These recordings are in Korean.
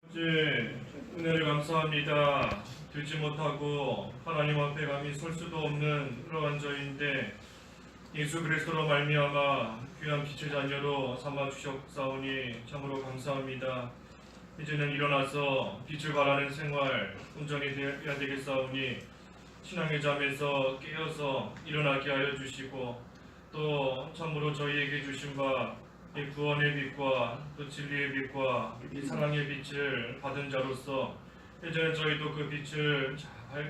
아버지, 은혜를 감사합니다. 듣지 못하고 하나님 앞에 감히 설 수도 없는 그러한 저인데 예수 그리스도로 말미암아 귀한 빛의 자녀로 삼아 주셨사오니 참으로 감사합니다. 이제는 일어나서 빛을 발하는 생활 온전히 되어야 되겠사오니 신앙의 잠에서 깨어서 일어나게 하여 주시고 또 참으로 저희에게 주신 바 이 구원의 빛과 또 진리의 빛과 이 사랑의 빛을 받은 자로서 이제는 저희도 그 빛을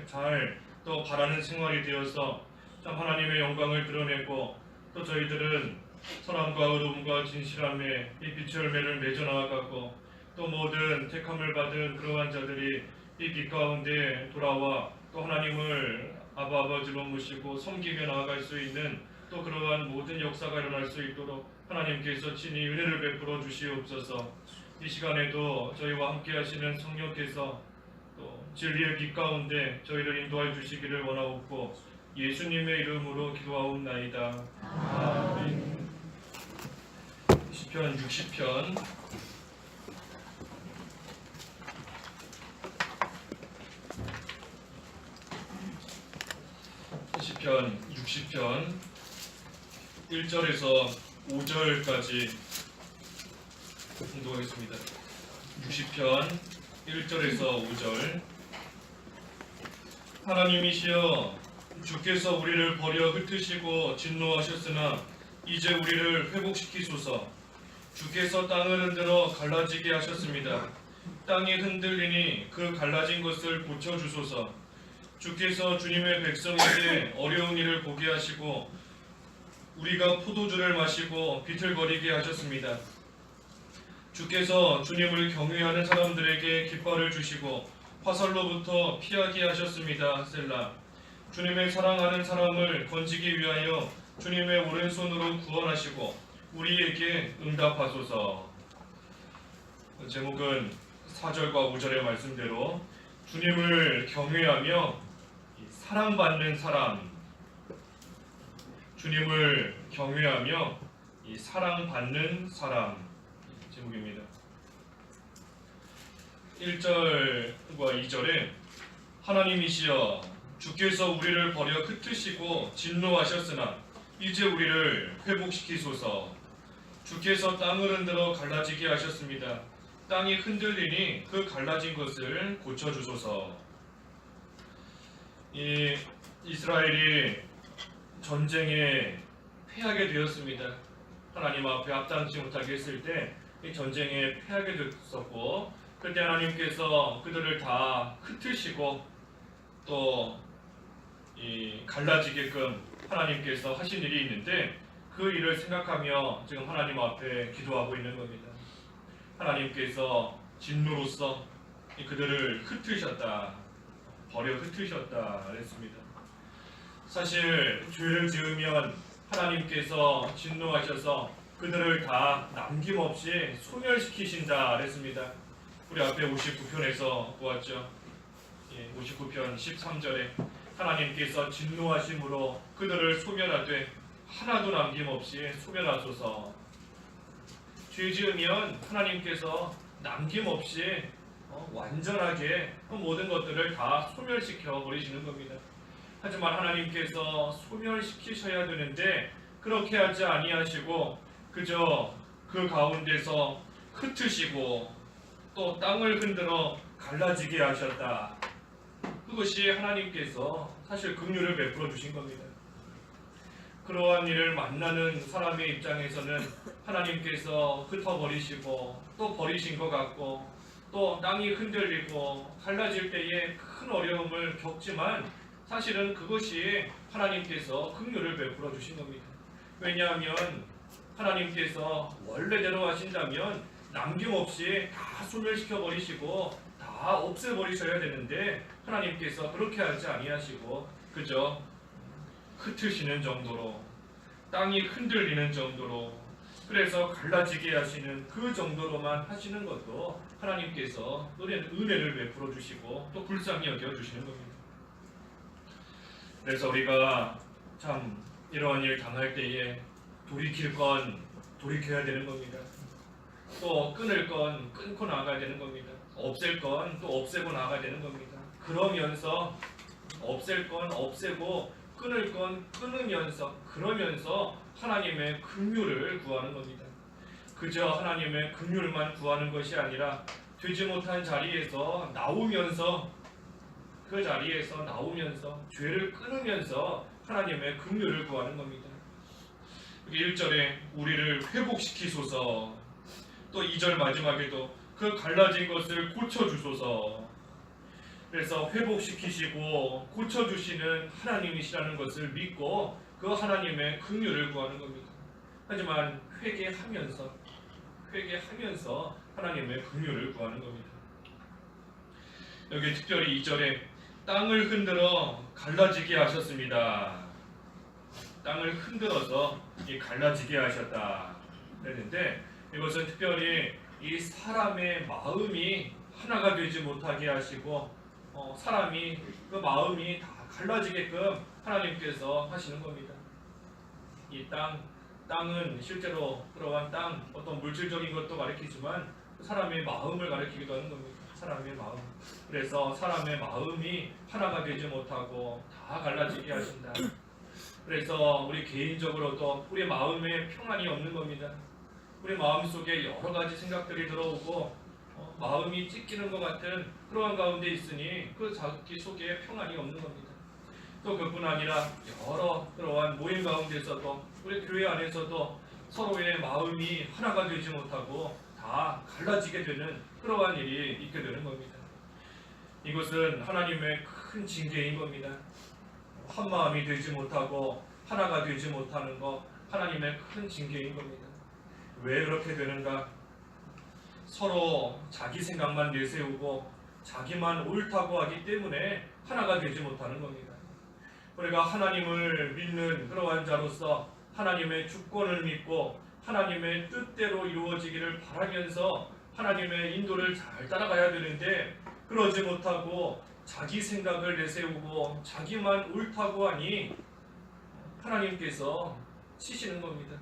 잘 또 바라는 생활이 되어서 참 하나님의 영광을 드러내고 또 저희들은 선함과 의로움과 진실함에 이 빛의 열매를 맺어 나아가고 또 모든 택함을 받은 그러한 자들이 이 빛 가운데 돌아와 또 하나님을 아버지로 모시고 섬기며 나아갈 수 있는 또 그러한 모든 역사가 일어날 수 있도록 하나님께서 친히 은혜를 베풀어 주시옵소서. 이 시간에도 저희와 함께 하시는 성령께서 또 진리의 빛 가운데 저희를 인도하여 주시기를 원하옵고 예수님의 이름으로 기도하옵나이다. 아멘. 시편 60편 시편 60편 1절에서 5절까지 공독하겠습니다. 60편 1절에서 5절. 하나님이시여, 주께서 우리를 버려 흩으시고 진노하셨으나 이제 우리를 회복시키소서. 주께서 땅을 흔들어 갈라지게 하셨습니다. 땅이 흔들리니 그 갈라진 것을 고쳐주소서. 주께서 주님의 백성에게 어려운 일을 보게 하시고 우리가 포도주를 마시고 비틀거리게 하셨습니다. 주께서 주님을 경외하는 사람들에게 깃발을 주시고 화살로부터 피하게 하셨습니다. 셀라. 주님을 사랑하는 사람을 건지기 위하여 주님의 오른손으로 구원하시고 우리에게 응답하소서. 제목은 4절과 5절의 말씀대로 주님을 경외하며 사랑받는 사람, 주님을 경외하며 이 사랑받는 사람 제목입니다. 1절과 2절에 하나님이시여, 주께서 우리를 버려 흩으시고 진노하셨으나 이제 우리를 회복시키소서. 주께서 땅을 흔들어 갈라지게 하셨습니다. 땅이 흔들리니 그 갈라진 것을 고쳐주소서. 이 이스라엘이 전쟁에 패하게 되었습니다. 하나님 앞에 앞장지 못하게 했을 때 이 전쟁에 패하게 됐었고 그때 하나님께서 그들을 다 흩으시고 또 이 갈라지게끔 하나님께서 하신 일이 있는데 그 일을 생각하며 지금 하나님 앞에 기도하고 있는 겁니다. 하나님께서 진노로서 그들을 흩으셨다, 버려 흩으셨다 그랬습니다. 사실 죄를 지으면 하나님께서 진노하셔서 그들을 다 남김없이 소멸시키신다 그랬습니다. 우리 앞에 59편에서 보았죠. 59편 13절에 하나님께서 진노하심으로 그들을 소멸하되 하나도 남김없이 소멸하소서. 죄 지으면 하나님께서 남김없이 완전하게 그 모든 것들을 다 소멸시켜 버리시는 겁니다. 하지만 하나님께서 소멸시키셔야 되는데 그렇게 하지 아니하시고 그저 그 가운데서 흩으시고 또 땅을 흔들어 갈라지게 하셨다. 그것이 하나님께서 사실 긍휼을 베풀어 주신 겁니다. 그러한 일을 만나는 사람의 입장에서는 하나님께서 흩어버리시고 또 버리신 것 같고 또 땅이 흔들리고 갈라질 때에 큰 어려움을 겪지만 사실은 그것이 하나님께서 긍휼을 베풀어 주신 겁니다. 왜냐하면 하나님께서 원래대로 하신다면 남김없이 다 소멸시켜 버리시고 다 없애버리셔야 되는데 하나님께서 그렇게 하지 아니하시고 그저 흩으시는 정도로 땅이 흔들리는 정도로 그래서 갈라지게 하시는 그 정도로만 하시는 것도 하나님께서 은혜를 베풀어 주시고 또 불쌍히 여겨 주시는 겁니다. 그래서 우리가 참 이러한 일 당할 때에 돌이킬 건 돌이켜야 되는 겁니다. 또 끊을 건 끊고 나가야 되는 겁니다. 없앨 건 또 없애고 나가야 되는 겁니다. 그러면서 없앨 건 없애고 끊을 건 끊으면서 그러면서 하나님의 긍휼을 구하는 겁니다. 그저 하나님의 긍휼만 구하는 것이 아니라 되지 못한 자리에서 나오면서 그 자리에서 나오면서 죄를 끊으면서 하나님의 긍휼을 구하는 겁니다. 1절에 우리를 회복시키소서, 또 2절 마지막에도 그 갈라진 것을 고쳐주소서. 그래서 회복시키시고 고쳐주시는 하나님이시라는 것을 믿고 그 하나님의 긍휼을 구하는 겁니다. 하지만 회개하면서 하나님의 긍휼을 구하는 겁니다. 여기 특별히 2절에 땅을 흔들어 갈라지게 하셨습니다. 땅을 흔들어서 갈라지게 하셨다 그랬는데, 이것은 특별히 이 사람의 마음이 하나가 되지 못하게 하시고 사람이 그 마음이 다 갈라지게끔 하나님께서 하시는 겁니다. 이 땅은 실제로 들어간 땅, 어떤 물질적인 것도 가리키지만 사람의 마음을 가리키기도 하는 겁니다. 사람의 마음. 그래서 사람의 마음이 하나가 되지 못하고 다 갈라지게 하신다. 그래서 우리 개인적으로도 우리 마음에 평안이 없는 겁니다. 우리 마음속에 여러 가지 생각들이 들어오고 마음이 찢기는 것 같은 그러한 가운데 있으니 그 자기 속에 평안이 없는 겁니다. 또 그뿐 아니라 여러 그러한 모임 가운데서도 우리 교회 안에서도 서로의 마음이 하나가 되지 못하고 다 갈라지게 되는 그러한 일이 있게 되는 겁니다. 이것은 하나님의 큰 징계인 겁니다. 한 마음이 되지 못하고 하나가 되지 못하는 것, 하나님의 큰 징계인 겁니다. 왜 그렇게 되는가? 서로 자기 생각만 내세우고 자기만 옳다고 하기 때문에 하나가 되지 못하는 겁니다. 우리가 하나님을 믿는 그러한 자로서 하나님의 주권을 믿고 하나님의 뜻대로 이루어지기를 바라면서 하나님의 인도를 잘 따라가야 되는데, 그러지 못하고 자기 생각을 내세우고 자기만 옳다고 하니 하나님께서 치시는 겁니다.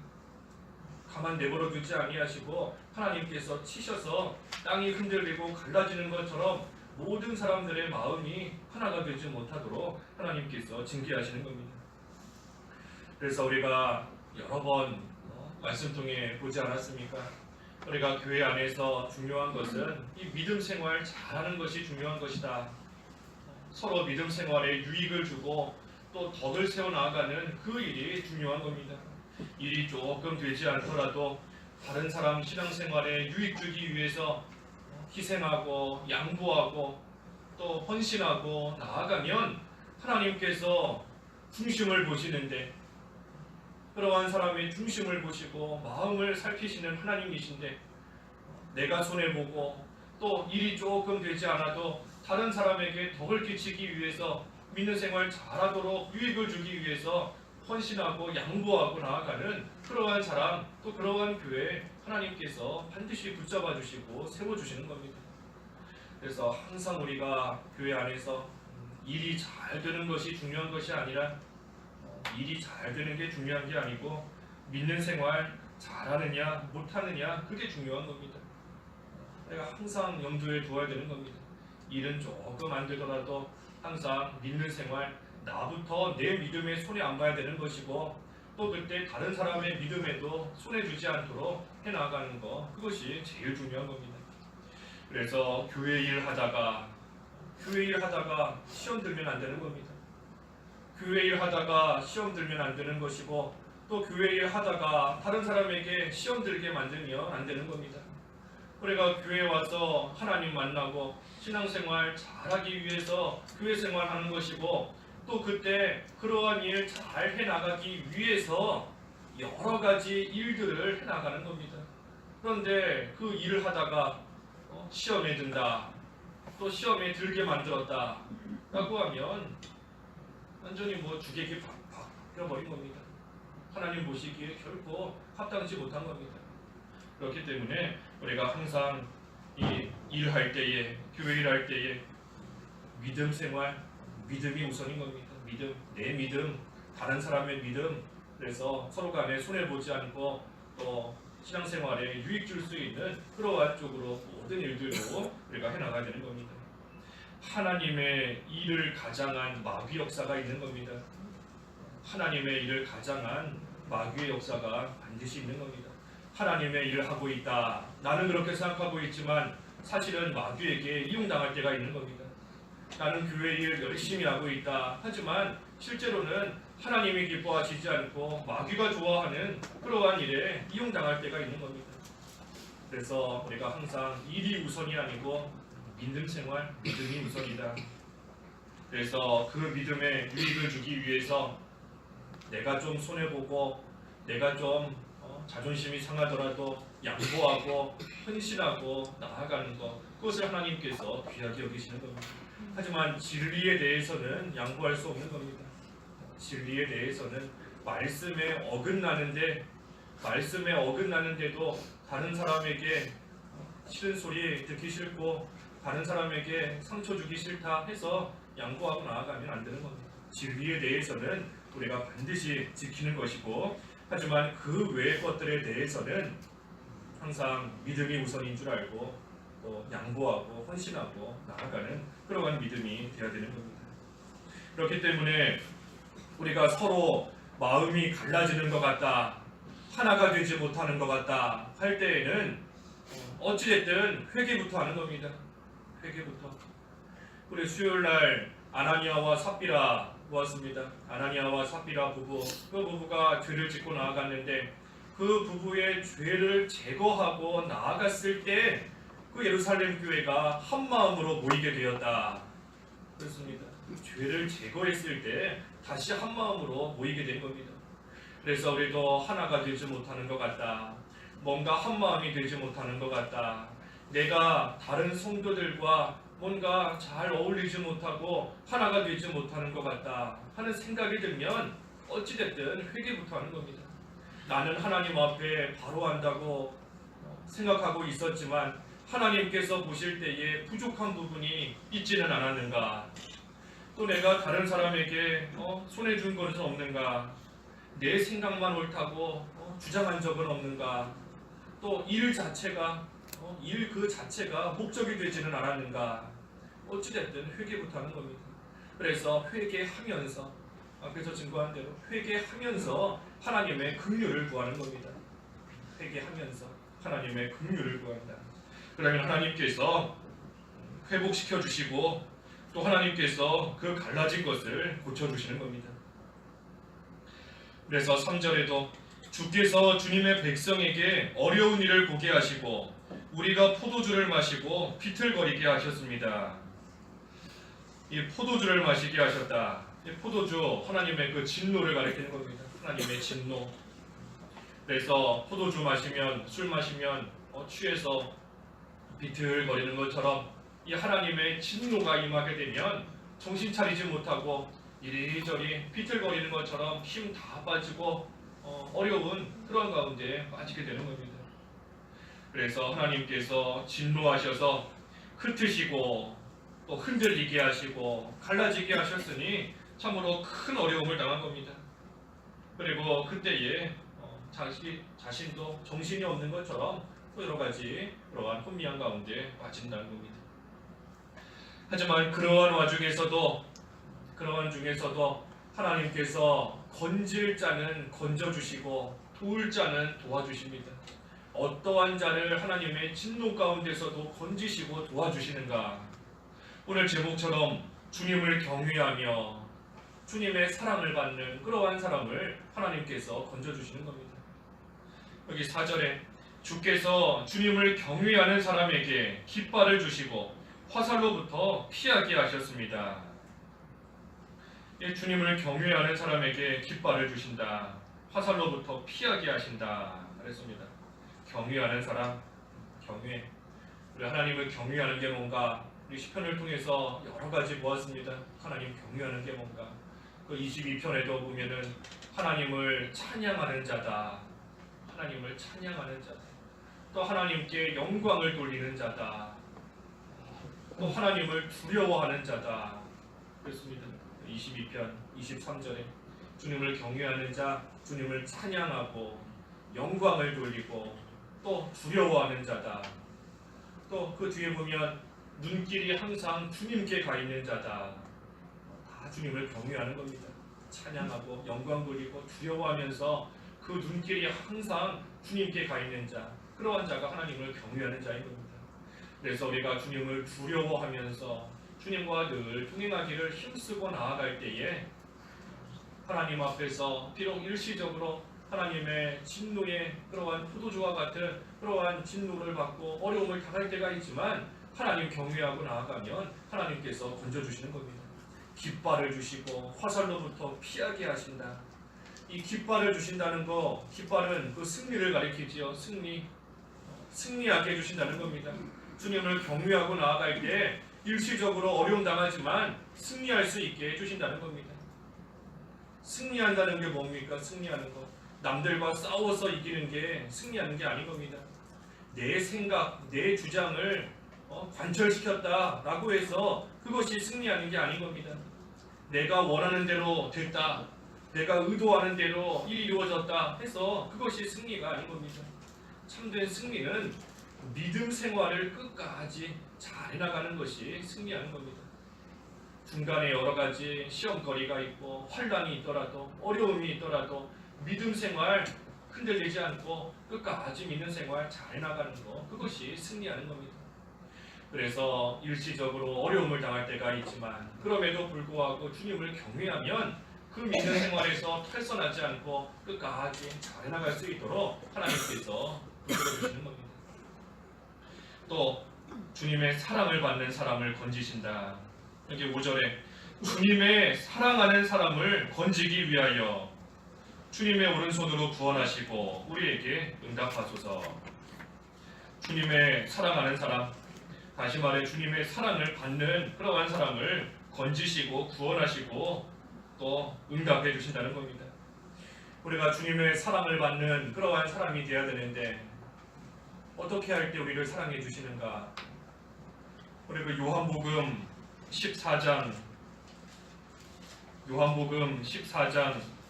가만 내버려 두지 아니하시고 하나님께서 치셔서 땅이 흔들리고 갈라지는 것처럼 모든 사람들의 마음이 하나가 되지 못하도록 하나님께서 징계하시는 겁니다. 그래서 우리가 여러 번 말씀 통해 보지 않았습니까? 우리가 교회 안에서 중요한 것은 이 믿음 생활 잘하는 것이 중요한 것이다. 서로 믿음 생활에 유익을 주고 또 덕을 세워나가는 그 일이 중요한 겁니다. 일이 조금 되지 않더라도 다른 사람 신앙생활에 유익 주기 위해서 희생하고 양보하고 또 헌신하고 나아가면 하나님께서 중심을 보시는데, 그러한 사람의 중심을 보시고 마음을 살피시는 하나님이신데, 내가 손해보고 또 일이 조금 되지 않아도 다른 사람에게 덕을 끼치기 위해서 믿는 생활 잘하도록 유익을 주기 위해서 헌신하고 양보하고 나아가는 그러한 사람, 또 그러한 교회 하나님께서 반드시 붙잡아 주시고 세워주시는 겁니다. 그래서 항상 우리가 교회 안에서 일이 잘 되는 것이 중요한 것이 아니라 일이 잘 되는 게 중요한 게 아니고 믿는 생활 잘하느냐 못하느냐 그게 중요한 겁니다. 내가 항상 염두에 두어야 되는 겁니다. 일은 조금 안 되더라도 항상 믿는 생활 나부터 내 믿음에 손해 안 봐야 되는 것이고, 또 그때 다른 사람의 믿음에도 손해 주지 않도록 해나가는 것, 그것이 제일 중요한 겁니다. 그래서 교회 일 하다가 시험 들면 안 되는 겁니다. 교회 일 하다가 시험 들면 안 되는 것이고, 또 교회 일 하다가 다른 사람에게 시험 들게 만들면 안 되는 겁니다. 우리가 교회 와서 하나님 만나고 신앙생활 잘하기 위해서 교회 생활하는 것이고, 또 그때 그러한 일 잘 해나가기 위해서 여러 가지 일들을 해나가는 겁니다. 그런데 그 일을 하다가 시험에 든다, 또 시험에 들게 만들었다 라고 하면 완전히 주객이 바뀌어버린 겁니다. 하나님 보시기에 결코 합당치 못한 겁니다. 그렇기 때문에 우리가 항상 이 일할 때에, 교회 일할 때에 믿음 생활, 믿음이 우선인 겁니다. 믿음, 내 믿음, 다른 사람의 믿음. 그래서 서로 간에 손해보지 않고 또 신앙생활에 유익 줄 수 있는 그러한 쪽으로 모든 일들로 우리가 해나가야 되는 겁니다. 하나님의 일을 가장한 마귀 역사가 있는 겁니다. 하나님의 일을 가장한 마귀의 역사가 반드시 있는 겁니다. 하나님의 일을 하고 있다. 나는 그렇게 생각하고 있지만 사실은 마귀에게 이용당할 때가 있는 겁니다. 나는 교회 일 열심히 하고 있다. 하지만 실제로는 하나님이 기뻐하시지 않고 마귀가 좋아하는 그러한 일에 이용당할 때가 있는 겁니다. 그래서 우리가 항상 일이 우선이 아니고 믿음 생활, 믿음이 우선이다. 그래서 그 믿음에 유익을 주기 위해서 내가 좀 손해보고 내가 좀 자존심이 상하더라도 양보하고 헌신하고 나아가는 것, 그것을 하나님께서 귀하게 여기시는 겁니다. 하지만 진리에 대해서는 양보할 수 없는 겁니다. 진리에 대해서는 말씀에 어긋나는데도 다른 사람에게 싫은 소리 듣기 싫고 다른 사람에게 상처 주기 싫다 해서 양보하고 나아가면 안 되는 겁니다. 진리에 대해서는 우리가 반드시 지키는 것이고, 하지만 그 외의 것들에 대해서는 항상 믿음이 우선인 줄 알고 또 양보하고 헌신하고 나아가는 그러한 믿음이 되어야 되는 겁니다. 그렇기 때문에 우리가 서로 마음이 갈라지는 것 같다, 하나가 되지 못하는 것 같다 할 때에는 어찌됐든 회개부터 하는 겁니다. 회개부터. 우리 수요일날 아나니아와 삽비라 보았습니다. 아나니아와 삽비라 부부, 그 부부가 죄를 짓고 나아갔는데 그 부부의 죄를 제거하고 나아갔을 때 그 예루살렘 교회가 한 마음으로 모이게 되었다. 그렇습니다. 그 죄를 제거했을 때 다시 한 마음으로 모이게 된 겁니다. 그래서 우리도 하나가 되지 못하는 것 같다, 뭔가 한 마음이 되지 못하는 것 같다, 내가 다른 성도들과 뭔가 잘 어울리지 못하고 하나가 되지 못하는 것 같다 하는 생각이 들면 어찌됐든 회개부터 하는 겁니다. 나는 하나님 앞에 바로 한다고 생각하고 있었지만 하나님께서 보실 때에 부족한 부분이 있지는 않았는가, 또 내가 다른 사람에게 손해준 것은 없는가, 내 생각만 옳다고 주장한 적은 없는가, 또 일 자체가 일 그 자체가 목적이 되지는 않았는가. 어찌됐든 회개부터 하는 겁니다. 그래서 회개하면서, 앞에서 증거한 대로 회개하면서 하나님의 긍휼을 구하는 겁니다. 회개하면서 하나님의 긍휼을 구한다. 그러면 하나님께서 회복시켜 주시고 또 하나님께서 그 갈라진 것을 고쳐주시는 겁니다. 그래서 3절에도 주께서 주님의 백성에게 어려운 일을 보게 하시고 우리가 포도주를 마시고 비틀거리게 하셨습니다. 이 포도주를 마시게 하셨다. 이 포도주, 하나님의 그 진노를 가리키는 겁니다. 하나님의 진노. 그래서 포도주 마시면, 술 마시면 취해서 비틀거리는 것처럼 이 하나님의 진노가 임하게 되면 정신 차리지 못하고 이리저리 비틀거리는 것처럼 힘 다 빠지고 어려운 그런 가운데 빠지게 되는 겁니다. 그래서 하나님께서 진노하셔서 흩으시고 또 흔들리게 하시고 갈라지게 하셨으니 참으로 큰 어려움을 당한 겁니다. 그리고 그때에 자신도 정신이 없는 것처럼 또 여러 가지 그러한 혼미한 가운데 빠진다는 겁니다. 하지만 그러한 중에서도 하나님께서 건질 자는 건져주시고 도울 자는 도와주십니다. 어떠한 자를 하나님의 진노 가운데서도 건지시고 도와주시는가. 오늘 제목처럼 주님을 경외하며 주님의 사랑을 받는 그러한 사람을 하나님께서 건져주시는 겁니다. 여기 4절에 주께서 주님을 경외하는 사람에게 깃발을 주시고 화살로부터 피하게 하셨습니다. 주님을 경외하는 사람에게 깃발을 주신다. 화살로부터 피하게 하신다. 그랬습니다. 경외하는 사람, 경외. 우리 하나님을 경외하는 게 뭔가? 우리 시편을 통해서 여러 가지 보았습니다. 하나님 경외하는 게 뭔가? 그 22편에도 보면은 하나님을 찬양하는 자다. 하나님을 찬양하는 자다. 또 하나님께 영광을 돌리는 자다. 또 하나님을 두려워하는 자다. 그렇습니다. 22편 23절에 주님을 경외하는 자, 주님을 찬양하고 영광을 돌리고 또 두려워하는 자다. 또 그 뒤에 보면 눈길이 항상 주님께 가 있는 자다. 다 주님을 경외하는 겁니다. 찬양하고 영광 돌리고 두려워하면서 그 눈길이 항상 주님께 가 있는 자, 그러한 자가 하나님을 경외하는 자인 겁니다. 그래서 우리가 주님을 두려워하면서 주님과 늘 동행하기를 힘쓰고 나아갈 때에 하나님 앞에서 비록 일시적으로 하나님의 진노의 그러한 포도주와 같은 그러한 진노를 받고 어려움을 당할 때가 있지만 하나님 경외하고 나아가면 하나님께서 건져주시는 겁니다. 깃발을 주시고 화살로부터 피하게 하신다. 이 깃발을 주신다는 거, 깃발은 그 승리를 가리키지요. 승리하게 해주신다는 겁니다. 주님을 경외하고 나아갈 때 일시적으로 어려움 당하지만 승리할 수 있게 해주신다는 겁니다. 승리한다는 게 뭡니까? 승리하는 거. 남들과 싸워서 이기는 게 승리하는 게 아닌 겁니다. 내 생각, 내 주장을 관철시켰다라고 해서 그것이 승리하는 게 아닌 겁니다. 내가 원하는 대로 됐다, 내가 의도하는 대로 일이 이루어졌다 해서 그것이 승리가 아닌 겁니다. 참된 승리는 믿음 생활을 끝까지 잘 해나가는 것이 승리하는 겁니다. 중간에 여러 가지 시험거리가 있고 환난이 있더라도 어려움이 있더라도 믿음 생활 흔들리지 않고 끝까지 믿는 생활 잘 해나가는 거, 그것이 승리하는 겁니다. 그래서 일시적으로 어려움을 당할 때가 있지만 그럼에도 불구하고 주님을 경외하면 그 믿는 생활에서 탈선하지 않고 끝까지 잘 해나갈 수 있도록 하나님께서 도와주시는 겁니다. 또 주님의 사랑을 받는 사람을 건지신다. 여기 5절에 주님의 사랑하는 사람을 건지기 위하여 주님의 오른손으로 구원하시고 우리에게 응답하소서. 주님의 사랑하는 사람, 다시 말해 주님의 사랑을 받는 그러한 사람을 건지시고 구원하시고 또 응답해 주신다는 겁니다. 우리가 주님의 사랑을 받는 그러한 사람이 되어야 되는데 어떻게 할 때 우리를 사랑해 주시는가? 우리 그 요한복음 14장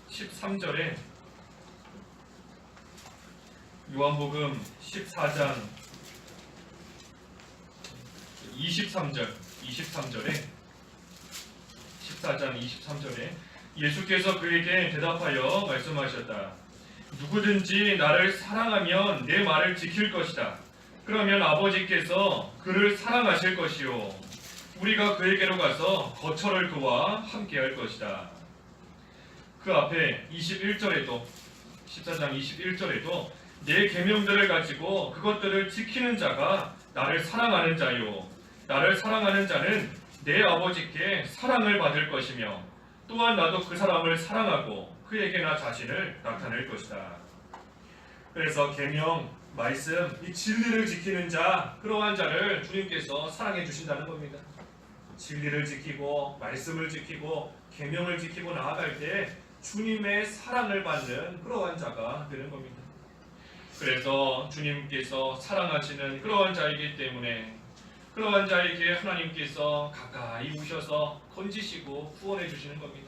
13절에 요한복음 14장 23절에 14장 23절에 예수께서 그에게 대답하여 말씀하셨다. 누구든지 나를 사랑하면 내 말을 지킬 것이다. 그러면 아버지께서 그를 사랑하실 것이요 우리가 그에게로 가서 거처를 그와 함께할 것이다. 그 앞에 21절에도 14장 21절에도 내 계명들을 가지고 그것들을 지키는 자가 나를 사랑하는 자요 나를 사랑하는 자는 내 아버지께 사랑을 받을 것이며 또한 나도 그 사람을 사랑하고 그에게 나 자신을 나타낼 것이다. 그래서 계명, 말씀, 이 진리를 지키는 자, 그러한 자를 주님께서 사랑해 주신다는 겁니다. 진리를 지키고 말씀을 지키고 계명을 지키고 나아갈 때 주님의 사랑을 받는 그러한 자가 되는 겁니다. 그래서 주님께서 사랑하시는 그러한 자이기 때문에 그러한 자에게 하나님께서 가까이 오셔서 건지시고 구원해 주시는 겁니다.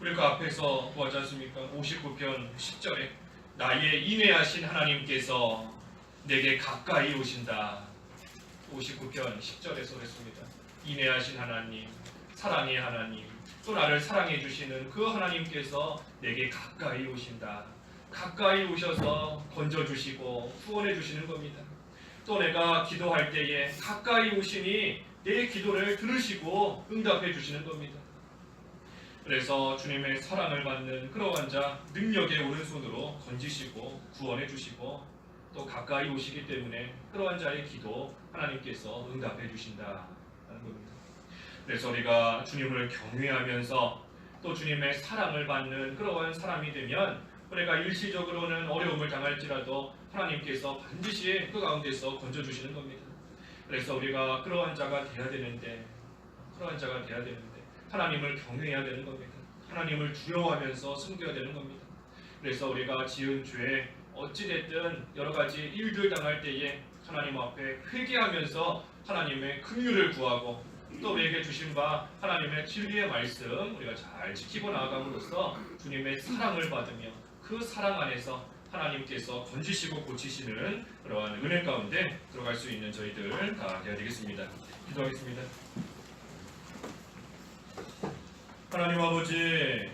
우리 그 앞에서 보았지 않습니까? 59편 10절에 나의 인내하신 하나님께서 내게 가까이 오신다. 59편 10절에서 그랬습니다. 인내하신 하나님, 사랑의 하나님, 또 나를 사랑해 주시는 그 하나님께서 내게 가까이 오신다. 가까이 오셔서 건져주시고 구원해 주시는 겁니다. 또 내가 기도할 때에 가까이 오시니 내 기도를 들으시고 응답해 주시는 겁니다. 그래서 주님의 사랑을 받는 그러한 자 능력의 오른손으로 건지시고 구원해 주시고 또 가까이 오시기 때문에 그러한 자의 기도 하나님께서 응답해 주신다는 겁니다. 그래서 우리가 주님을 경외하면서 또 주님의 사랑을 받는 그러한 사람이 되면 우리가 일시적으로는 어려움을 당할지라도 하나님께서 반드시 그 가운데서 건져주시는 겁니다. 그래서 우리가 그러한 자가 되어야 되는데 하나님을 경외해야 되는 겁니다. 하나님을 두려워하면서 섬겨야 되는 겁니다. 그래서 우리가 지은 죄 어찌됐든 여러 가지 일들 당할 때에 하나님 앞에 회개하면서 하나님의 긍휼을 구하고 또 우리에게 주신 바 하나님의 진리의 말씀 우리가 잘 지키고 나아감으로써 주님의 사랑을 받으며 그 사랑 안에서 하나님께서 건지시고 고치시는 그러한 은혜 가운데 들어갈 수 있는 저희들 다 되어야 되겠습니다. 기도하겠습니다. 하나님 아버지,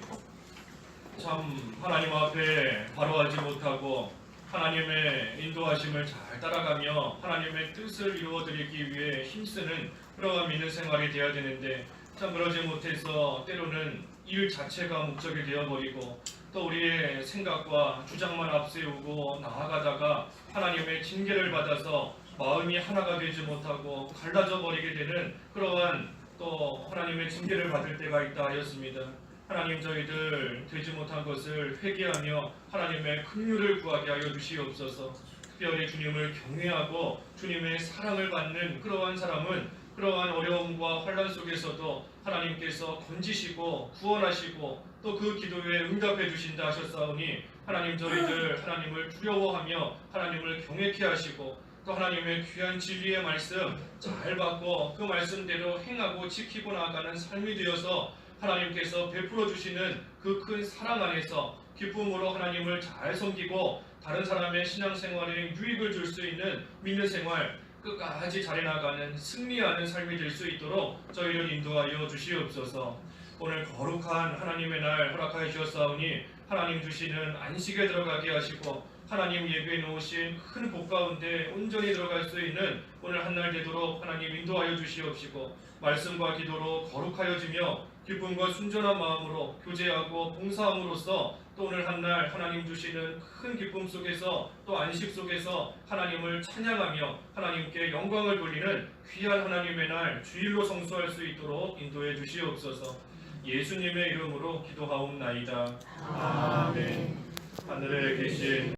참 하나님 앞에 바로하지 못하고 하나님의 인도하심을 잘 따라가며 하나님의 뜻을 이루어드리기 위해 힘쓰는 그러한 믿는 생활이 되어야 되는데 참 그러지 못해서 때로는 일 자체가 목적이 되어버리고 또 우리의 생각과 주장만 앞세우고 나아가다가 하나님의 징계를 받아서 마음이 하나가 되지 못하고 갈라져 버리게 되는 그러한 또 하나님의 징계를 받을 때가 있다 하였습니다. 하나님, 저희들 되지 못한 것을 회개하며 하나님의 긍휼을 구하게 하여 주시옵소서. 특별히 주님을 경외하고 주님의 사랑을 받는 그러한 사람은 그러한 어려움과 환난 속에서도 하나님께서 건지시고 구원하시고 또 그 기도에 응답해 주신다 하셨사오니 하나님, 저희들 하나님을 두려워하며 하나님을 경외케 하시고 또 하나님의 귀한 진리의 말씀 잘 받고 그 말씀대로 행하고 지키고 나아가는 삶이 되어서 하나님께서 베풀어 주시는 그 큰 사랑 안에서 기쁨으로 하나님을 잘 섬기고 다른 사람의 신앙생활에 유익을 줄 수 있는 믿는 생활 끝까지 잘해나가는 승리하는 삶이 될 수 있도록 저희를 인도하여 주시옵소서. 오늘 거룩한 하나님의 날 허락하여 주셨사오니 하나님 주시는 안식에 들어가게 하시고 하나님 예배해 놓으신 큰 복 가운데 온전히 들어갈 수 있는 오늘 한날 되도록 하나님 인도하여 주시옵시고 말씀과 기도로 거룩하여지며 기쁨과 순전한 마음으로 교제하고 봉사함으로써 또 오늘 한날 하나님 주시는 큰 기쁨 속에서 또 안식 속에서 하나님을 찬양하며 하나님께 영광을 돌리는 귀한 하나님의 날 주일로 성수할 수 있도록 인도해 주시옵소서. 예수님의 이름으로 기도하옵나이다. 아멘. 하늘에 계신